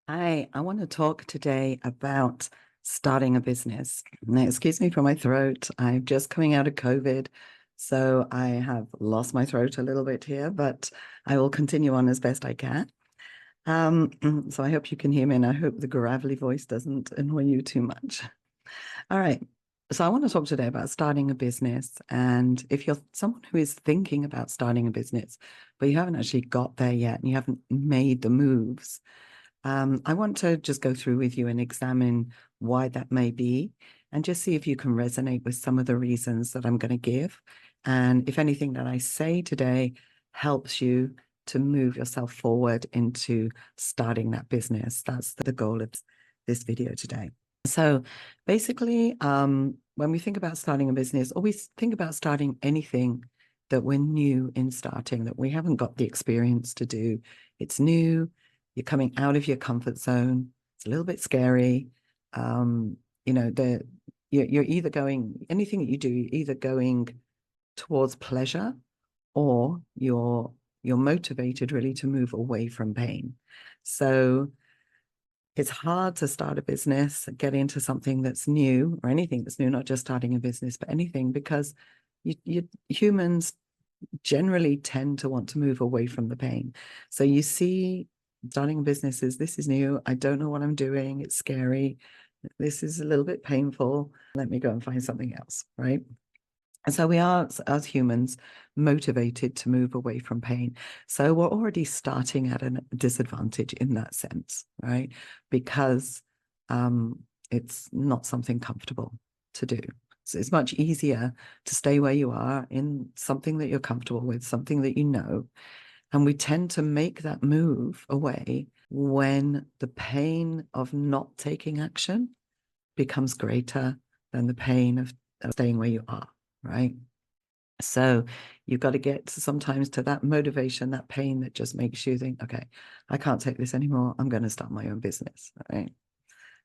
I want to talk today about starting a business. Now, excuse me for my throat. I'm just coming out of COVID, so I have lost my throat a little bit here, but I will continue on as best I can. So I hope you can hear me, and I hope the gravelly voice doesn't annoy you too much. All right. So I want to talk today about starting a business. And if you're someone who is thinking about starting a business, but you haven't actually got there yet and you haven't made the moves, I want to just go through with you and examine why that may be and just see if you can resonate with some of the reasons that I'm going to give. And if anything that I say today helps you to move yourself forward into starting that business. That's the goal of this video today. So basically, when we think about starting a business, or we think about starting anything that we're new in starting, that we haven't got the experience to do, it's new, you're coming out of your comfort zone, it's a little bit scary. You know, you're either going, anything that you do, you're either going towards pleasure or you're motivated really to move away from pain. So it's hard to start a business, get into something that's new or anything that's new, not just starting a business, but anything, because humans generally tend to want to move away from the pain. So you see starting a business is, this is new. I don't know what I'm doing. It's scary. This is a little bit painful. Let me go and find something else, right? And so we are, as humans, motivated to move away from pain. So we're already starting at a disadvantage in that sense, right? Because it's not something comfortable to do. So it's much easier to stay where you are in something that you're comfortable with, something that you know. And we tend to make that move away when the pain of not taking action becomes greater than the pain of staying where you are. Right. So you've got to get sometimes to that motivation, that pain that just makes you think, okay, I can't take this anymore. I'm going to start my own business. Right.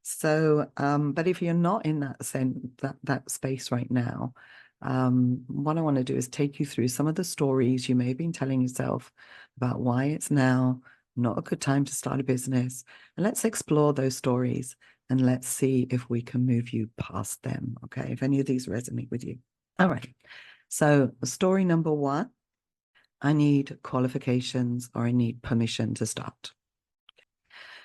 So, but if you're not in that space right now, what I want to do is take you through some of the stories you may have been telling yourself about why it's now not a good time to start a business. And let's explore those stories and let's see if we can move you past them. Okay. If any of these resonate with you. All right. So story number one, I need qualifications or I need permission to start.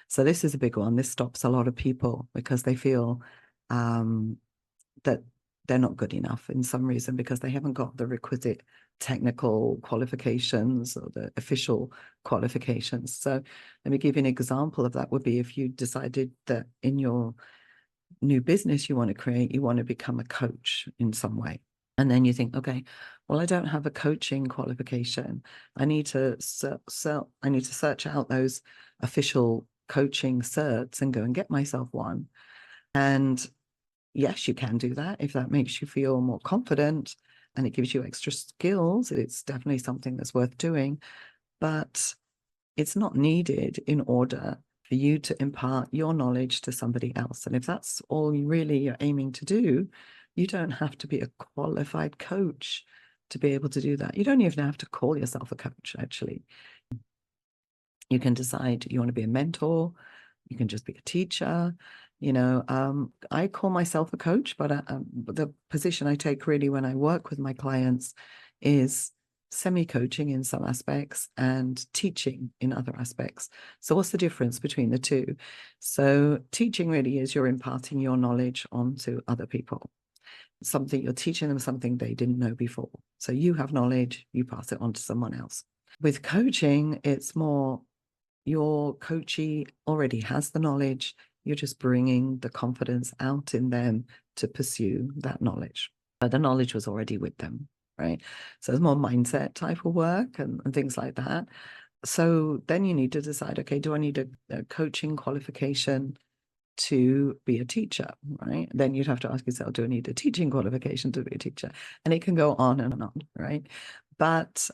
So this is a big one. This stops a lot of people because they feel that they're not good enough in some reason because they haven't got the requisite technical qualifications or the official qualifications. So let me give you an example of that would be if you decided that in your new business you want to create, you want to become a coach in some way. And then you think, okay, well, I don't have a coaching qualification. I need to search out those official coaching certs and go and get myself one. And yes, you can do that if that makes you feel more confident and it gives you extra skills. It's definitely something that's worth doing, but it's not needed in order for you to impart your knowledge to somebody else. And if that's all you really are aiming to do, you don't have to be a qualified coach to be able to do that. You don't even have to call yourself a coach, actually. You can decide you want to be a mentor. You can just be a teacher. I call myself a coach, but the position I take really when I work with my clients is semi-coaching in some aspects and teaching in other aspects. So what's the difference between the two? So teaching really is you're imparting your knowledge onto other people. Something you're teaching them something they didn't know before. So you have knowledge, you pass it on to someone else. With coaching, it's more your coachee already has the knowledge. You're just bringing the confidence out in them to pursue that knowledge. But the knowledge was already with them, right? So it's more mindset type of work and things like that. So then you need to decide, okay, do I need a coaching qualification to be a teacher, right? Then you'd have to ask yourself, do I need a teaching qualification to be a teacher? And it can go on and on, right? But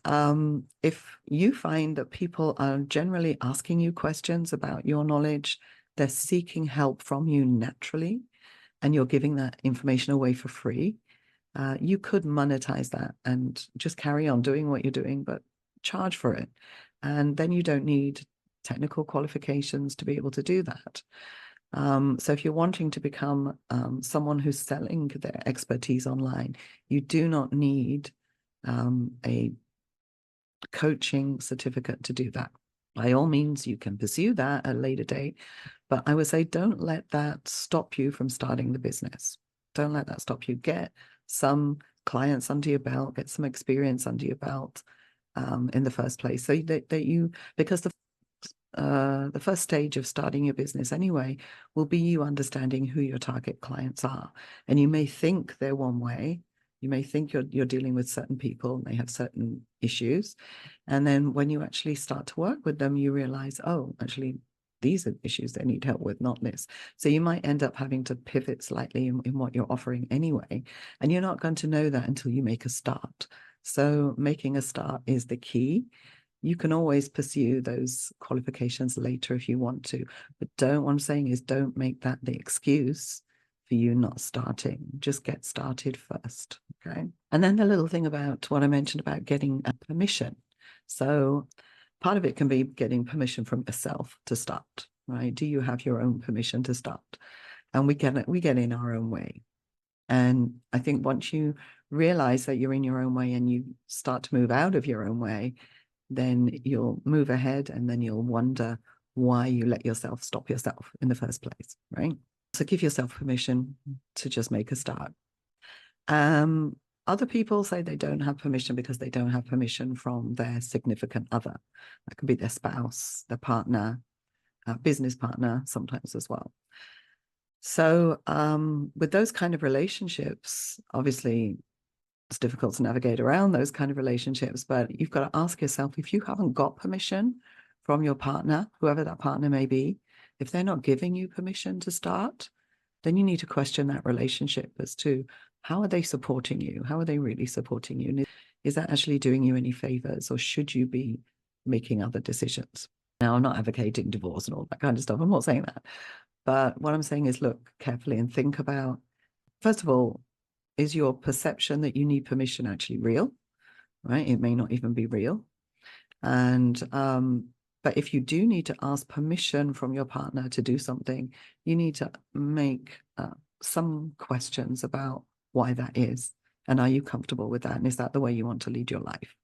if you find that people are generally asking you questions about your knowledge, they're seeking help from you naturally, and you're giving that information away for free, you could monetize that and just carry on doing what you're doing, but charge for it. And then you don't need technical qualifications to be able to do that. So if you're wanting to become someone who's selling their expertise online, you do not need a coaching certificate to do that. By all means, you can pursue that at a later date, but I would say don't let that stop you from starting the business. Don't let that stop you. Get some clients under your belt, get some experience under your belt in the first place, so that you, because the first stage of starting your business anyway will be you understanding who your target clients are. And you may think they're one way. You may think you're dealing with certain people and they have certain issues. And then when you actually start to work with them, you realize, oh, actually, these are issues they need help with, not this. So you might end up having to pivot slightly in what you're offering anyway. And you're not going to know that until you make a start. So making a start is the key. You can always pursue those qualifications later if you want to, but what I'm saying is don't make that the excuse for you not starting. Just get started first, okay? And then the little thing about what I mentioned about getting permission. So part of it can be getting permission from yourself to start, right? Do you have your own permission to start? And we get in our own way. And I think once you realize that you're in your own way and you start to move out of your own way, then you'll move ahead and then you'll wonder why you let yourself stop yourself in the first place, right? So give yourself permission to just make a start. Other people say they don't have permission because they don't have permission from their significant other. That could be their spouse, their partner, business partner, sometimes as well. So with those kind of relationships, obviously it's difficult to navigate around those kind of relationships, but you've got to ask yourself, if you haven't got permission from your partner, whoever that partner may be, if they're not giving you permission to start, then you need to question that relationship as to how are they supporting you? How are they really supporting you? And is that actually doing you any favors, or should you be making other decisions? Now, I'm not advocating divorce and all that kind of stuff. I'm not saying that. But what I'm saying is look carefully and think about, first of all, is your perception that you need permission actually real, right? It may not even be real. And but if you do need to ask permission from your partner to do something, you need to make some questions about why that is. And are you comfortable with that? And is that the way you want to lead your life?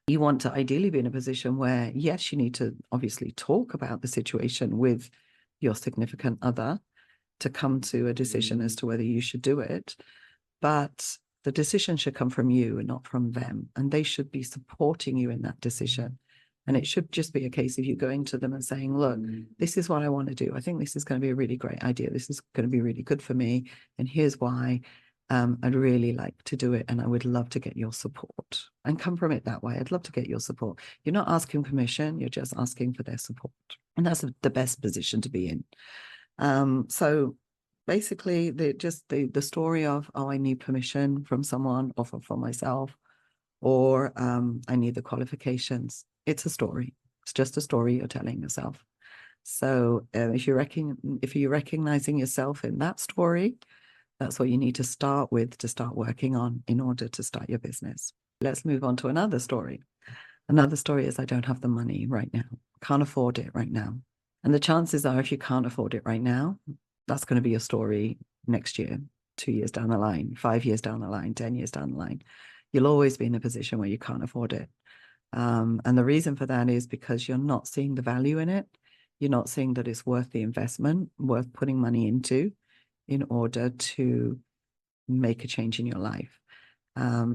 You want to ideally be in a position where, yes, you need to obviously talk about the situation with your significant other to come to a decision as to whether you should do it. But the decision should come from you and not from them. And they should be supporting you in that decision. And it should just be a case of you going to them and saying, look, this is what I want to do. I think this is going to be a really great idea. This is going to be really good for me. And here's why. I'd really like to do it. And I would love to get your support, and come from it that way. I'd love to get your support. You're not asking permission. You're just asking for their support. And that's the best position to be in. So basically, the story of, oh, I need permission from someone or from myself, or I need the qualifications. It's a story. It's just a story you're telling yourself. So if you're recognizing yourself in that story, that's what you need to start with, to start working on in order to start your business. Let's move on to another story. Another story is, I don't have the money right now. Can't afford it right now. And the chances are, if you can't afford it right now, that's going to be your story next year, 2 years down the line, 5 years down the line, 10 years down the line. You'll always be in a position where you can't afford it. And the reason for that is because you're not seeing the value in it. You're not seeing that it's worth the investment, worth putting money into in order to make a change in your life.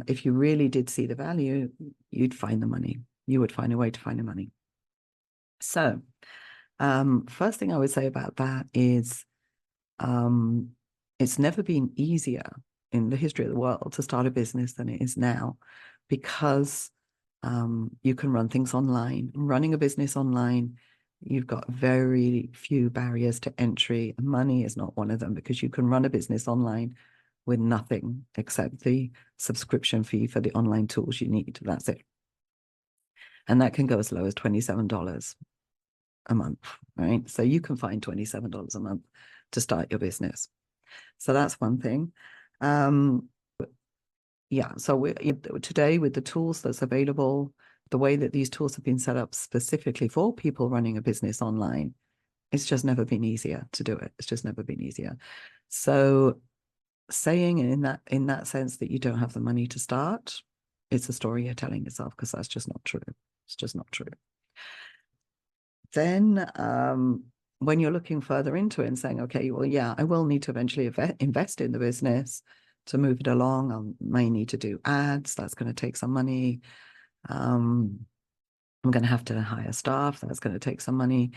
If you really did see the value, you'd find the money. You would find a way to find the money. So first thing I would say about that is it's never been easier in the history of the world to start a business than it is now, because you can run things online. Running a business online, you've got very few barriers to entry. Money is not one of them, because you can run a business online with nothing except the subscription fee for the online tools you need. That's it. And that can go as low as $27 a month, right? So you can find $27 a month to start your business. So that's one thing. Yeah, so today with the tools that's available, the way that these tools have been set up specifically for people running a business online, it's just never been easier to do it. It's just never been easier. So saying in that sense that you don't have the money to start, it's a story you're telling yourself, because that's just not true. It's just not true. Then when you're looking further into it and saying, okay, well, yeah, I will need to eventually invest in the business to move it along. I may need to do ads. That's going to take some money. I'm going to have to hire staff. That's going to take some money.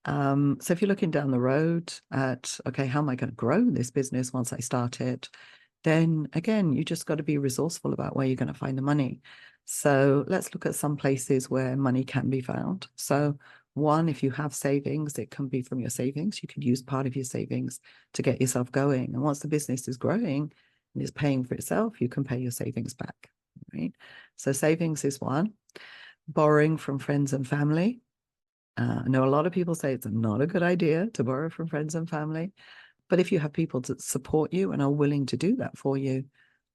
So if you're looking down the road at, okay, how am I going to grow this business once I start it? Then again, you just got to be resourceful about where you're going to find the money. So let's look at some places where money can be found. So one, if you have savings, it can be from your savings. You could use part of your savings to get yourself going. And once the business is growing and is paying for itself, you can pay your savings back, right? So savings is one. Borrowing from friends and family. I know a lot of people say it's not a good idea to borrow from friends and family, but if you have people to support you and are willing to do that for you,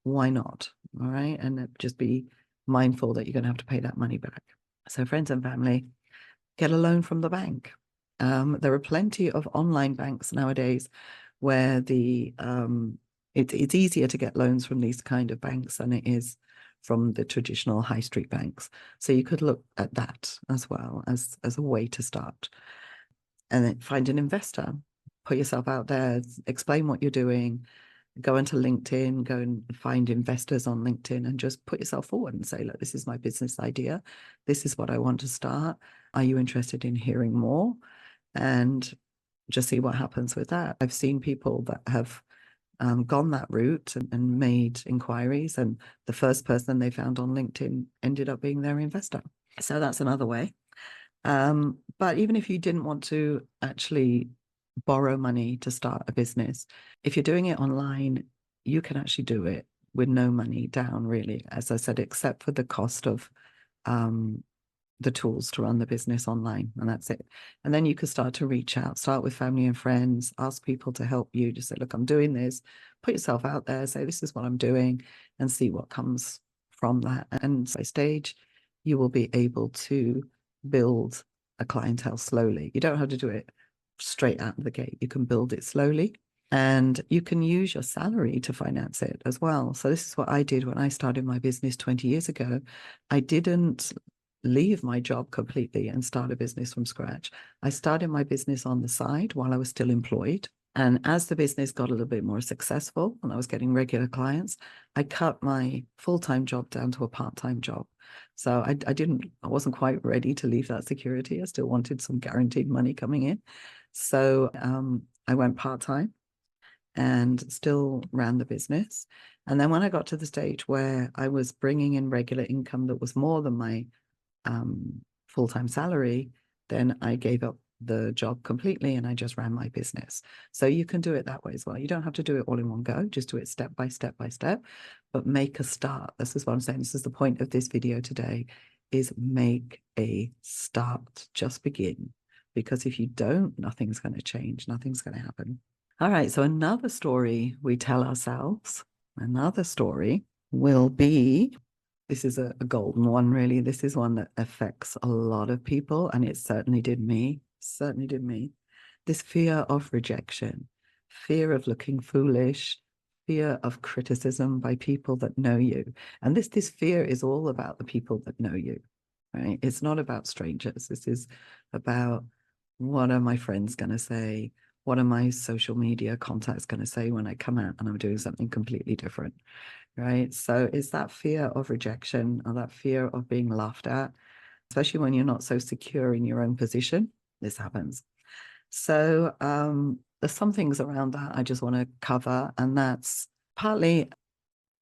why not? All right. And just be mindful that you're going to have to pay that money back. So friends and family, get a loan from the bank. There are plenty of online banks nowadays where it's easier to get loans from these kind of banks than it is from the traditional high street banks. So you could look at that as well as a way to start. And then find an investor, put yourself out there, explain what you're doing, go into LinkedIn, go and find investors on LinkedIn and just put yourself forward and say, look, this is my business idea. This is what I want to start. Are you interested in hearing more? And just see what happens with that. I've seen people that have gone that route and made inquiries, and the first person they found on LinkedIn ended up being their investor. So that's another way. But even if you didn't want to actually borrow money to start a business, if you're doing it online, you can actually do it with no money down, really, as I said, except for the cost of the tools to run the business online, and that's it. And then you could start to reach out, start with family and friends, ask people to help you. Just say, look, I'm doing this. Put yourself out there, say, this is what I'm doing, and see what comes from that. And by stage, you will be able to build a clientele slowly. You don't have to do it straight out of the gate. You can build it slowly, and you can use your salary to finance it as well. So this is what I did when I started my business 20 years ago. I didn't leave my job completely and start a business from scratch. I started my business on the side while I was still employed. And as the business got a little bit more successful and I was getting regular clients, I cut my full-time job down to a part-time job. So I wasn't quite ready to leave that security. I still wanted some guaranteed money coming in. So I went part-time and still ran the business. And then when I got to the stage where I was bringing in regular income that was more than my full-time salary, then I gave up the job completely and I just ran my business. So you can do it that way as well. You don't have to do it all in one go, just do it step by step by step, but make a start. This is what I'm saying. This is the point of this video today, is make a start. Just begin. Because if you don't, nothing's going to change. Nothing's going to happen. All right. So another story we tell ourselves, another story will be, this is a golden one, really. This is one that affects a lot of people, and it certainly did me. Certainly did me. This fear of rejection, fear of looking foolish, fear of criticism by people that know you. And this fear is all about the people that know you, right? It's not about strangers. This is about, what are my friends going to say? What are my social media contacts going to say when I come out and I'm doing something completely different? Right. So it's that fear of rejection or that fear of being laughed at, especially when you're not so secure in your own position. This happens. So there's some things around that I just want to cover. And that's partly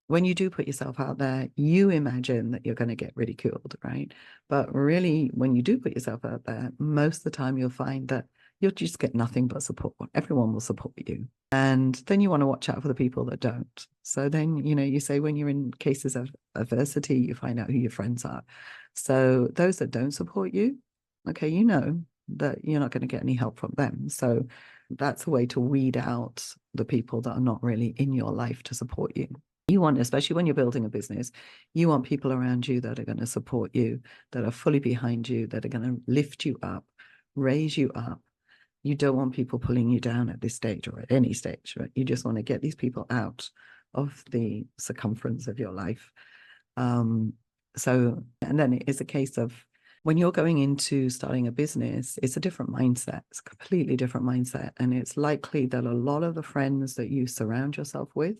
when you do put yourself out there, you imagine that you're going to get ridiculed, right? But really, when you do put yourself out there, most of the time you'll find that you'll just get nothing but support. Everyone will support you. And then you want to watch out for the people that don't. So then, you say when you're in cases of adversity, you find out who your friends are. So those that don't support you, okay, you know that you're not going to get any help from them. So that's a way to weed out the people that are not really in your life to support you. You want, especially when you're building a business, you want people around you that are going to support you, that are fully behind you, that are going to lift you up, raise you up. You don't want people pulling you down at this stage or at any stage, right? You just want to get these people out of the circumference of your life. And then it is a case of when you're going into starting a business, it's a different mindset. It's a completely different mindset. And it's likely that a lot of the friends that you surround yourself with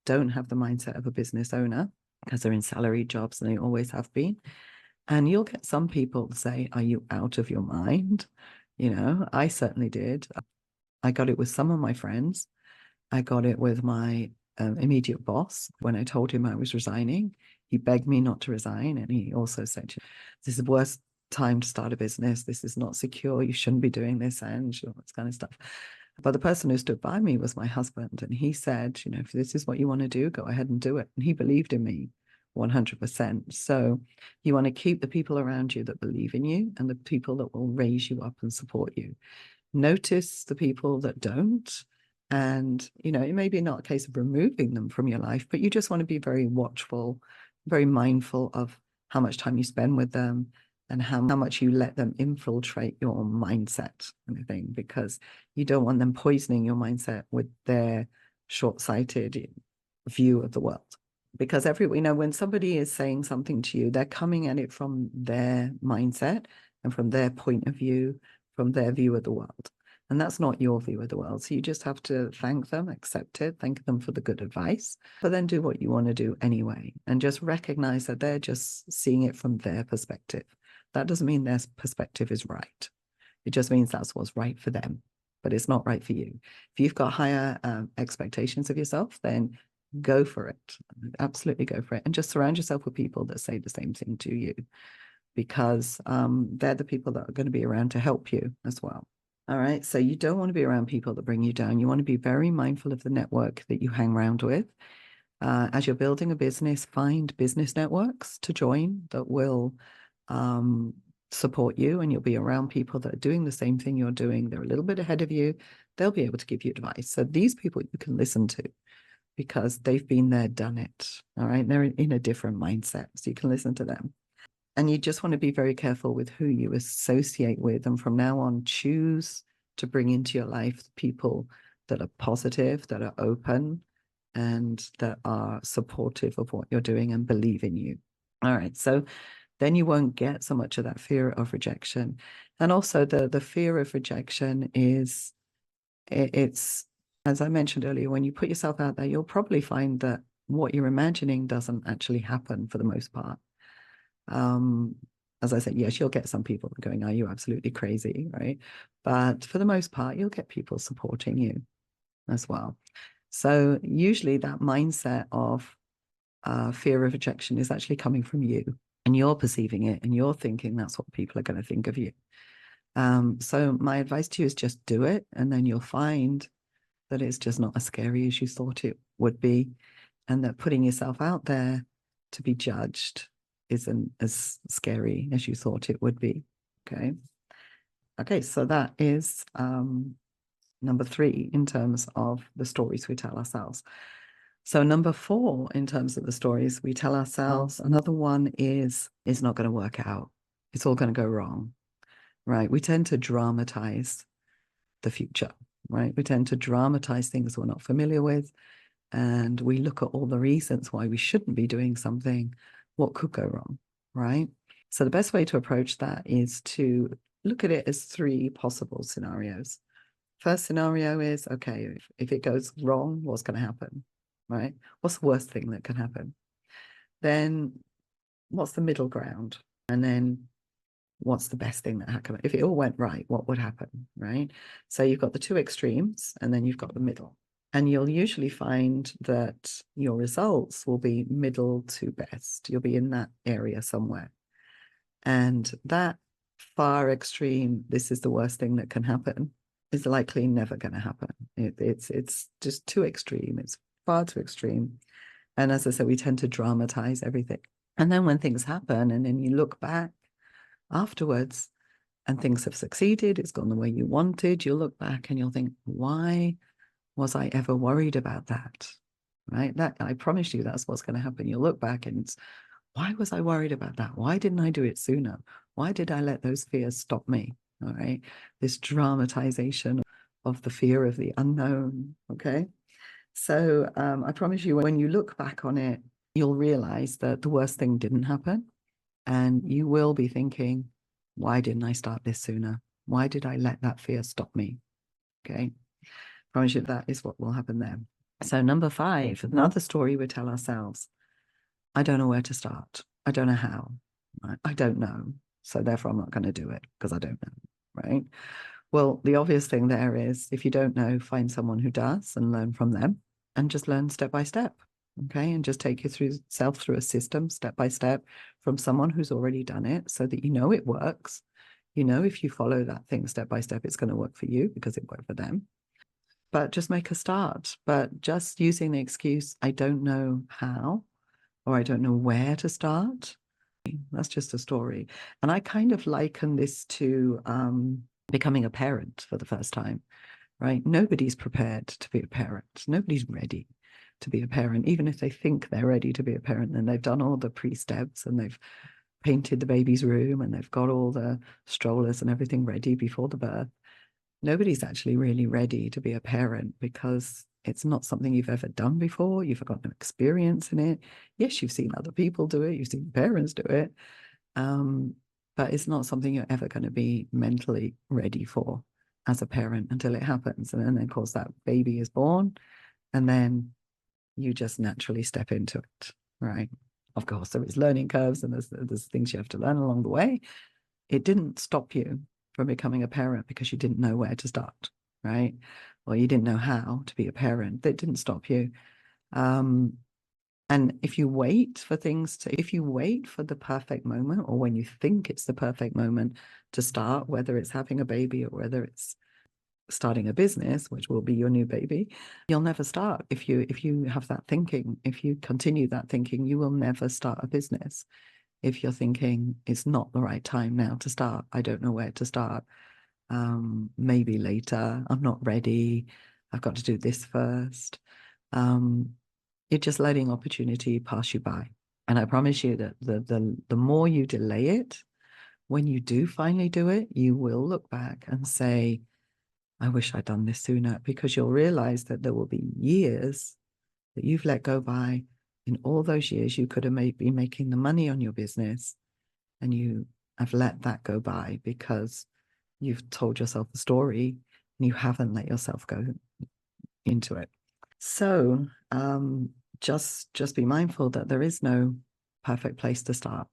don't have the mindset of a business owner because they're in salaried jobs and they always have been. And you'll get some people say, are you out of your mind? You know, I certainly did. I got it with some of my friends. I got it with my immediate boss when I told him I was resigning. He begged me not to resign. And he also said, this is the worst time to start a business. This is not secure. You shouldn't be doing this, Ange, all this kind of stuff. But the person who stood by me was my husband. And he said, you know, if this is what you want to do, go ahead and do it. And he believed in me 100%. So you want to keep the people around you that believe in you and the people that will raise you up and support you. Notice the people that don't. And, you know, it may be not a case of removing them from your life, but you just want to be very watchful, very mindful of how much time you spend with them and how much you let them infiltrate your mindset kind of thing, because you don't want them poisoning your mindset with their short-sighted view of the world. Because when somebody is saying something to you, they're coming at it from their mindset and from their point of view, from their view of the world. And that's not your view of the world. So you just have to thank them, accept it, thank them for the good advice, but then do what you want to do anyway. And just recognize that they're just seeing it from their perspective. That doesn't mean their perspective is right. It just means that's what's right for them, but it's not right for you. If you've got higher expectations of yourself, then go for it. Absolutely go for it. And just surround yourself with people that say the same thing to you, because they're the people that are going to be around to help you as well. All right. So you don't want to be around people that bring you down. You want to be very mindful of the network that you hang around with. As you're building a business, find business networks to join that will support you, and you'll be around people that are doing the same thing you're doing. They're a little bit ahead of you. They'll be able to give you advice. So these people you can listen to because they've been there, done it. All right. They're in a different mindset. So you can listen to them. And you just want to be very careful with who you associate with. And from now on, choose to bring into your life people that are positive, that are open, and that are supportive of what you're doing and believe in you. All right. So then you won't get so much of that fear of rejection. And also the fear of rejection is, it's, as I mentioned earlier, when you put yourself out there, you'll probably find that what you're imagining doesn't actually happen for the most part. As I said, yes, you'll get some people going, are you absolutely crazy, right? But for the most part, you'll get people supporting you as well. So usually that mindset of fear of rejection is actually coming from you, and you're perceiving it and you're thinking that's what people are going to think of you. So my advice to you is just do it, and then you'll find that it's just not as scary as you thought it would be, and that putting yourself out there to be judged isn't as scary as you thought it would be. Okay, so that is number 3 in terms of the stories we tell ourselves. So number 4 in terms of the stories we tell ourselves, another one is it's not going to work out. It's all going to go wrong, right? We tend to dramatize the future, right? We tend to dramatize things we're not familiar with, and we look at all the reasons why we shouldn't be doing something, what could go wrong, right? So the best way to approach that is to look at it as 3 possible scenarios. First scenario is, okay, if it goes wrong, what's going to happen, right? What's the worst thing that can happen? Then what's the middle ground? And then what's the best thing that happened? If it all went right, what would happen, right? So you've got the 2 extremes, and then you've got the middle. And you'll usually find that your results will be middle to best. You'll be in that area somewhere. And that far extreme, this is the worst thing that can happen, is likely never going to happen. It's just too extreme. It's far too extreme. And as I said, we tend to dramatize everything. And then when things happen, and then you look back afterwards and things have succeeded, it's gone the way you wanted, you'll look back and you'll think, why was I ever worried about that? right? That, I promise you, that's what's going to happen. You'll look back and why was I worried about that? Why didn't I do it sooner? Why did I let those fears stop me? All right. This dramatization of the fear of the unknown. Okay. So I promise you, when you look back on it, you'll realize that the worst thing didn't happen. And you will be thinking, why didn't I start this sooner? Why did I let that fear stop me? Okay. I promise you that is what will happen there. So number 5, another story we tell ourselves. I don't know where to start. I don't know how. I don't know. So therefore, I'm not going to do it because I don't know. Right. Well, the obvious thing there is if you don't know, find someone who does and learn from them and just learn step by step. Okay. And just take yourself through a system step by step from someone who's already done it so that you know it works. You know, if you follow that thing step by step, it's going to work for you because it worked for them. But just make a start. But just using the excuse, I don't know how, or I don't know where to start. That's just a story. And I kind of liken this to becoming a parent for the first time, right? Nobody's prepared to be a parent. Nobody's ready to be a parent. Even if they think they're ready to be a parent, and they've done all the pre-steps and they've painted the baby's room and they've got all the strollers and everything ready before the birth. Nobody's actually really ready to be a parent because it's not something you've ever done before. You've got no experience in it. Yes, you've seen other people do it. You've seen parents do it. But it's not something you're ever going to be mentally ready for as a parent until it happens. And then, of course, that baby is born and then you just naturally step into it, right? Of course, there is learning curves and there's things you have to learn along the way. It didn't stop you from becoming a parent because you didn't know where to start, right? Or you didn't know how to be a parent. That didn't stop you. And if you wait for if you wait for the perfect moment, or when you think it's the perfect moment to start, whether it's having a baby or whether it's starting a business, which will be your new baby, you'll never start. If you have that thinking, if you continue that thinking, you will never start a business. If you're thinking it's not the right time now to start, I don't know where to start. Maybe later, I'm not ready. I've got to do this first. You're just letting opportunity pass you by. And I promise you that the more you delay it, when you do finally do it, you will look back and say, I wish I'd done this sooner, because you'll realize that there will be years that you've let go by. In all those years, you could have been making the money on your business and you have let that go by because you've told yourself a story and you haven't let yourself go into it. So just be mindful that there is no perfect place to start.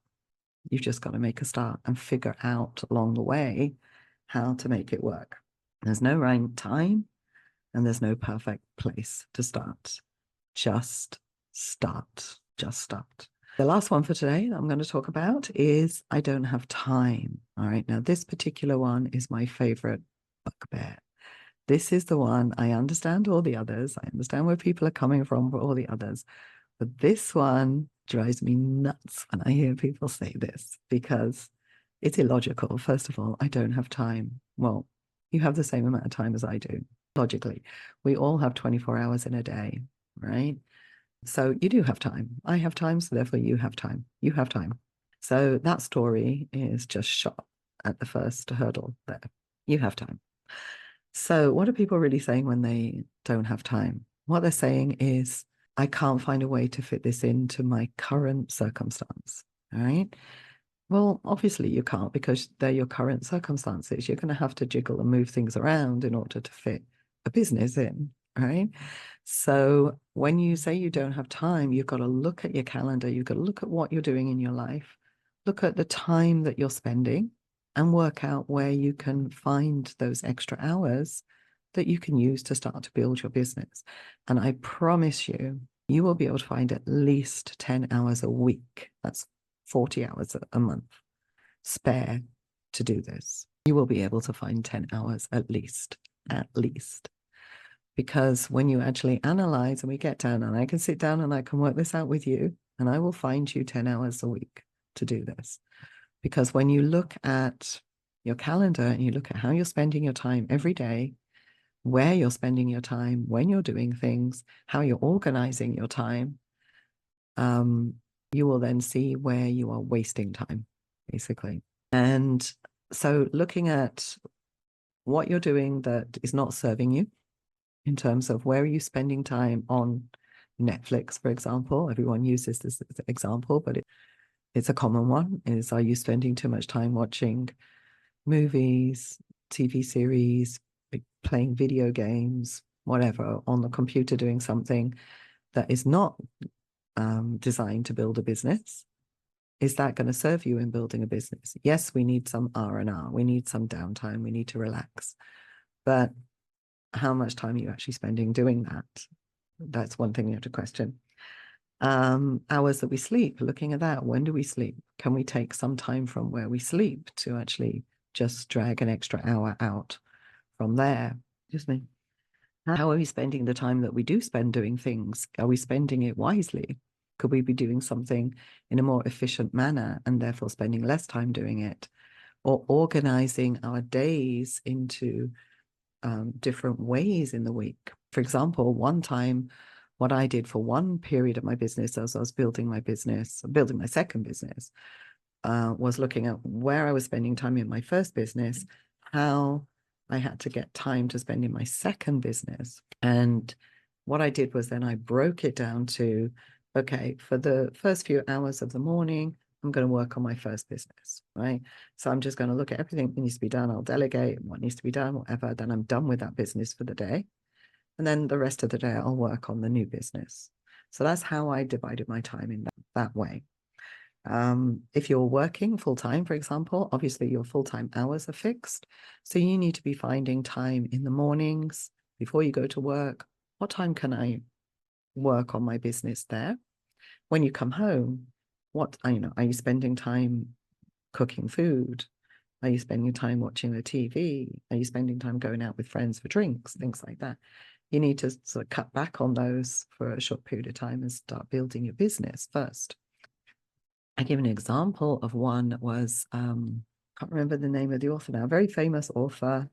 You've just got to make a start and figure out along the way how to make it work. There's no right time and there's no perfect place to start. Just start. Just start. The last one for today that I'm going to talk about is I don't have time. All right. Now, this particular one is my favorite bugbear. This is the one. I understand all the others. I understand where people are coming from for all the others. But this one drives me nuts when I hear people say this because it's illogical. First of all, I don't have time. Well, you have the same amount of time as I do. Logically, we all have 24 hours in a day, right? So you do have time. I have time, so therefore you have time. You have time. So that story is just shot at the first hurdle there. You have time. So what are people really saying when they don't have time? What they're saying is, I can't find a way to fit this into my current circumstance. All right. Well, obviously you can't because they're your current circumstances. You're going to have to jiggle and move things around in order to fit a business in, right? So when you say you don't have time, you've got to look at your calendar. You've got to look at what you're doing in your life, look at the time that you're spending and work out where you can find those extra hours that you can use to start to build your business. And I promise you, you will be able to find at least 10 hours a week. That's 40 hours a month spare to do this. You will be able to find 10 hours at least. Because when you actually analyze and we get down, and I can sit down and I can work this out with you, and I will find you 10 hours a week to do this. Because when you look at your calendar and you look at how you're spending your time every day, where you're spending your time, when you're doing things, how you're organizing your time, you will then see where you are wasting time, basically. And so looking at what you're doing that is not serving you in terms of where are you spending time on Netflix, for example. Everyone uses this as an example, but it's a common one, is are you spending too much time watching movies, TV series, playing video games, whatever, on the computer doing something that is not designed to build a business? Is that going to serve you in building a business? Yes, we need some R&R. We need some downtime. We need to relax. But how much time are you actually spending doing that? That's one thing you have to question. Hours that we sleep, looking at that. When do we sleep? Can we take some time from where we sleep to actually just drag an extra hour out from there? Excuse me. How are we spending the time that we do spend doing things? Are we spending it wisely? Could we be doing something in a more efficient manner and therefore spending less time doing it? Or organizing our days into different ways in the week. For example, one time, what I did for one period of my business as I was building my business, building my second business, was looking at where I was spending time in my first business, how I had to get time to spend in my second business. And what I did was then I broke it down to, okay, for the first few hours of the morning, I'm going to work on my first business, right? So I'm just going to look at everything that needs to be done. I'll delegate what needs to be done, whatever. Then I'm done with that business for the day. And then the rest of the day, I'll work on the new business. So that's how I divided my time in that way. If you're working full-time, for example, obviously your full-time hours are fixed. So you need to be finding time in the mornings before you go to work. What time can I work on my business there? When you come home, are you spending time cooking food? Are you spending time watching the TV? Are you spending time going out with friends for drinks? Things like that. You need to sort of cut back on those for a short period of time and start building your business first. I give an example of one that was, can't remember the name of the author now, very famous author,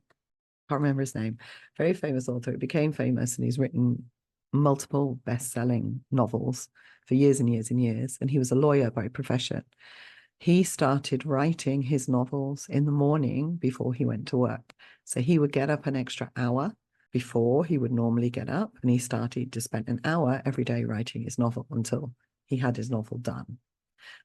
can't remember his name, very famous author. He became famous and he's written multiple best-selling novels for years and years and years. And he was a lawyer by profession. He started writing his novels in the morning before he went to work. So he would get up an extra hour before he would normally get up. And he started to spend an hour every day writing his novel until he had his novel done.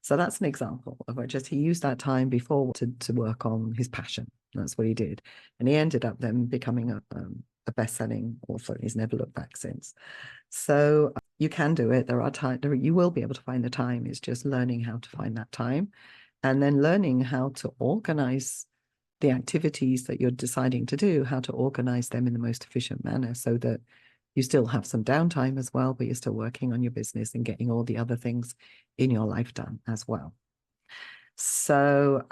So that's an example of where just he used that time before to work on his passion. That's what he did. And he ended up then becoming a best-selling author. He's never looked back since. So you can do it. There are times you will be able to find the time. It's just learning how to find that time and then learning how to organize the activities that you're deciding to do, how to organize them in the most efficient manner so that you still have some downtime as well, but you're still working on your business and getting all the other things in your life done as well. So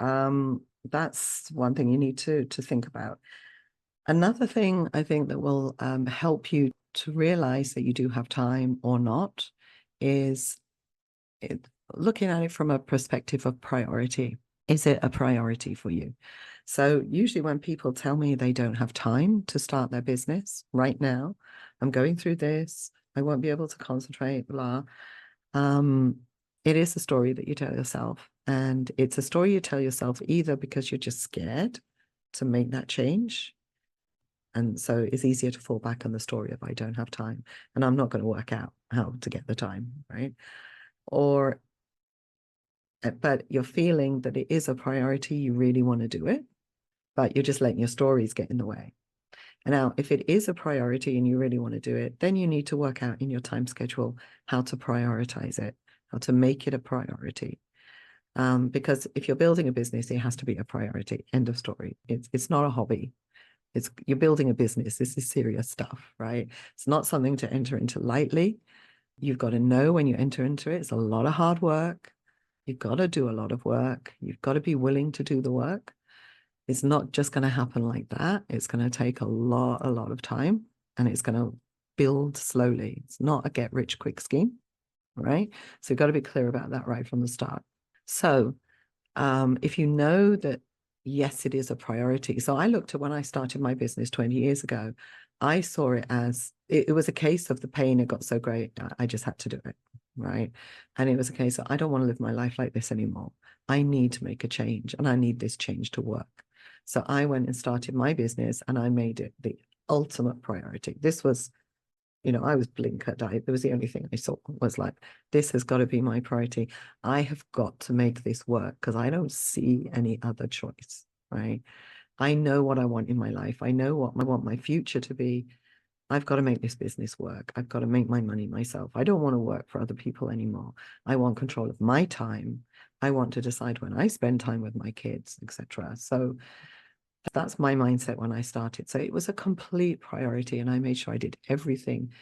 that's one thing you need to think about. Another thing I think that will help you to realize that you do have time or not is looking at it from a perspective of priority. Is it a priority for you? So usually when people tell me they don't have time to start their business right now, I'm going through this, I won't be able to concentrate, blah. It is a story that you tell yourself. And it's a story you tell yourself either because you're just scared to make that change. And so it's easier to fall back on the story of I don't have time and I'm not going to work out how to get the time, right? But you're feeling that it is a priority, you really want to do it, but you're just letting your stories get in the way. And now, if it is a priority and you really want to do it, then you need to work out in your time schedule how to prioritize it, how to make it a priority. Because if you're building a business, it has to be a priority. End of story. It's not a hobby. You're building a business. This is serious stuff, right? It's not something to enter into lightly. You've got to know when you enter into it, it's a lot of hard work. You've got to do a lot of work. You've got to be willing to do the work. It's not just going to happen like that. It's going to take a lot of time, and it's going to build slowly. It's not a get rich quick scheme, right? So you've got to be clear about that right from the start. So if you know that yes, it is a priority. So I looked at when I started my business 20 years ago, I saw it as it was a case of the pain. It got so great, I just had to do it. Right. And it was a case of I don't want to live my life like this anymore. I need to make a change and I need this change to work. So I went and started my business and I made it the ultimate priority. This was, I was blinkered-eyed. It was the only thing I saw was like, this has got to be my priority. I have got to make this work because I don't see any other choice, right? I know what I want in my life. I know what I want my future to be. I've got to make this business work. I've got to make my money myself. I don't want to work for other people anymore. I want control of my time. I want to decide when I spend time with my kids, etc. So that's my mindset when I started. So it was a complete priority, and I made sure I did everything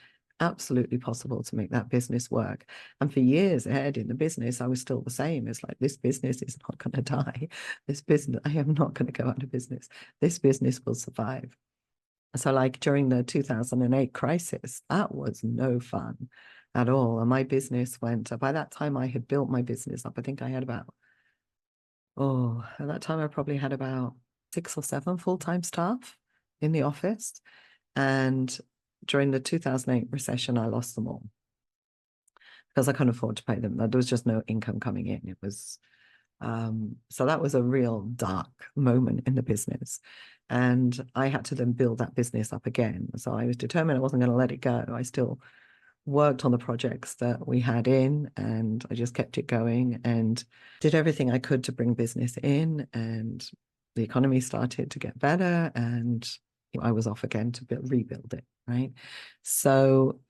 absolutely possible to make that business work. And for years ahead in the business, I was still the same. It's like, this business is not going to die. This business, I am not going to go out of business. This business will survive. So like during the 2008 crisis, that was no fun at all. And my business went, by that time I had built my business up. I think I had about, at that time I probably had about 6 or 7 full-time staff in the office. And during the 2008 recession, I lost them all because I couldn't afford to pay them. There was just no income coming in. It was, so that was a real dark moment in the business. And I had to then build that business up again. So I was determined I wasn't going to let it go. I still worked on the projects that we had in, and I just kept it going and did everything I could to bring business in. And the economy started to get better, and I was off again to rebuild it, right? So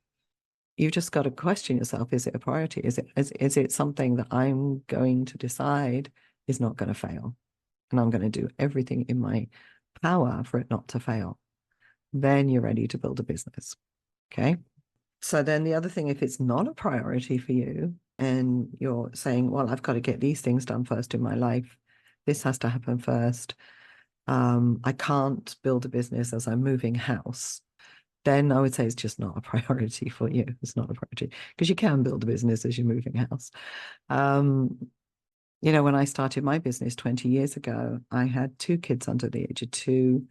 you've just got to question yourself, is it a priority? Is it something that I'm going to decide is not going to fail? And I'm going to do everything in my power for it not to fail. Then you're ready to build a business. Okay. So then the other thing, if it's not a priority for you and you're saying, well, I've got to get these things done first in my life, this has to happen first. I can't build a business as I'm moving house. Then I would say it's just not a priority for you. It's not a priority because you can build a business as you're moving house. When I started my business 20 years ago, I had 2 kids under the age of 2.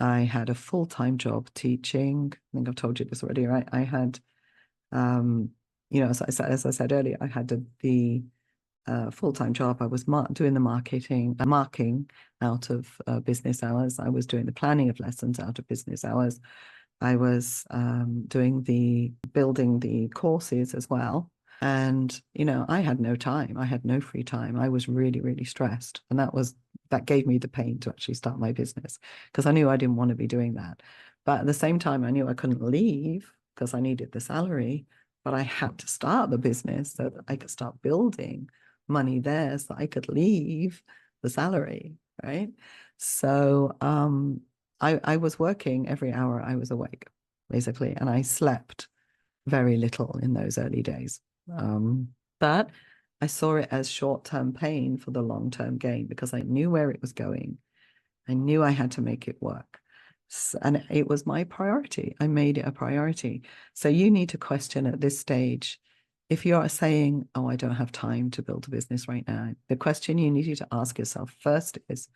I had a full-time job teaching. I think I've told you this already, right? I had, as I said earlier, I had the full-time job. I was doing the marking out of business hours. I was doing the planning of lessons out of business hours. I was building the courses as well. And, I had no time. I had no free time. I was really, really stressed. And that gave me the pain to actually start my business because I knew I didn't want to be doing that. But at the same time, I knew I couldn't leave because I needed the salary, but I had to start the business so that I could start building money there so I could leave the salary, right? So I was working every hour I was awake, basically, and I slept very little in those early days. But I saw it as short-term pain for the long-term gain because I knew where it was going. I knew I had to make it work. And it was my priority. I made it a priority. So you need to question at this stage, if you're saying, oh, I don't have time to build a business right now, the question you need to ask yourself first is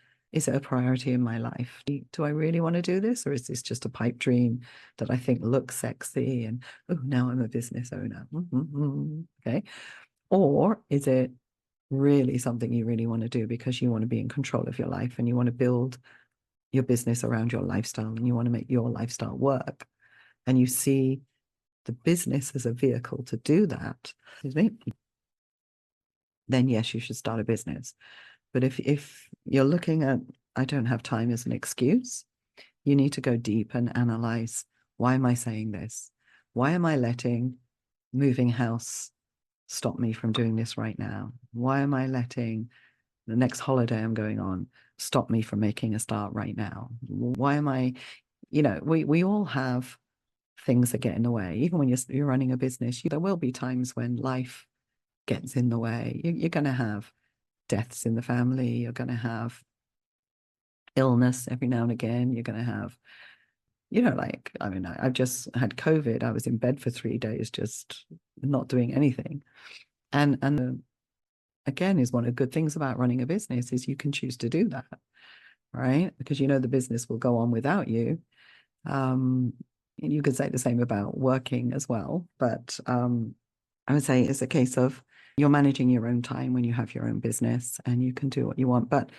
it a priority in my life? Do I really want to do this? Or is this just a pipe dream that I think looks sexy and, oh, now I'm a business owner? Okay. Or is it really something you really want to do because you want to be in control of your life and you want to build your business around your lifestyle and you want to make your lifestyle work? And you see the business as a vehicle to do that, then yes, you should start a business. But if you're looking at, I don't have time as an excuse, you need to go deep and analyze, why am I saying this? Why am I letting moving house stop me from doing this right now? Why am I letting the next holiday I'm going on stop me from making a start right now? Why am I, we all have things that get in the way. Even when you're running a business, there will be times when life gets in the way. You're going to have deaths in the family. You're going to have illness every now and again. You're going to have, I've just had COVID. I was in bed for 3 days, just not doing anything. And again, is one of the good things about running a business is you can choose to do that. right? Because you know the business will go on without you. And you could say the same about working as well, but I would say it's a case of you're managing your own time when you have your own business and you can do what you want. But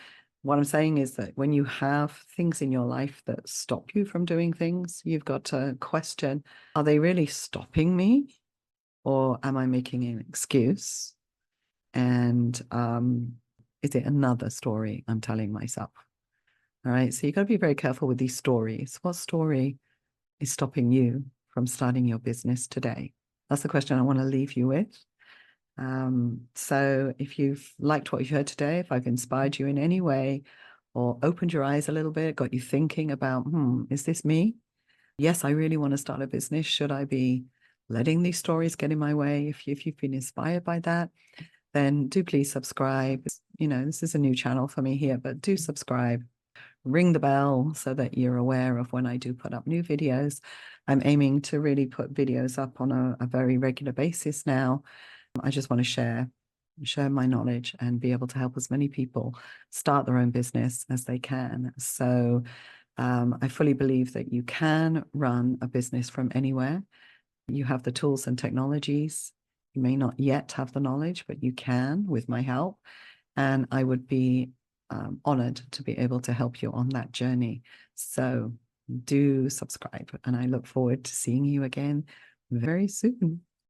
what I'm saying is that when you have things in your life that stop you from doing things, you've got to question, are they really stopping me or am I making an excuse? And is it another story I'm telling myself? All right. So you've got to be very careful with these stories. What story is stopping you from starting your business today? That's the question I want to leave you with. So if you've liked what you've heard today, if I've inspired you in any way or opened your eyes a little bit, got you thinking about, is this me? Yes, I really want to start a business. Should I be letting these stories get in my way? If you've been inspired by that, then do please subscribe. You know, this is a new channel for me here, but do subscribe. Ring the bell so that you're aware of when I do put up new videos. I'm aiming to really put videos up on a very regular basis now. I just want to share my knowledge and be able to help as many people start their own business as they can. So I fully believe that you can run a business from anywhere. You have the tools and technologies. You may not yet have the knowledge, but you can with my help. And I would be honored to be able to help you on that journey. So do subscribe, and I look forward to seeing you again very soon.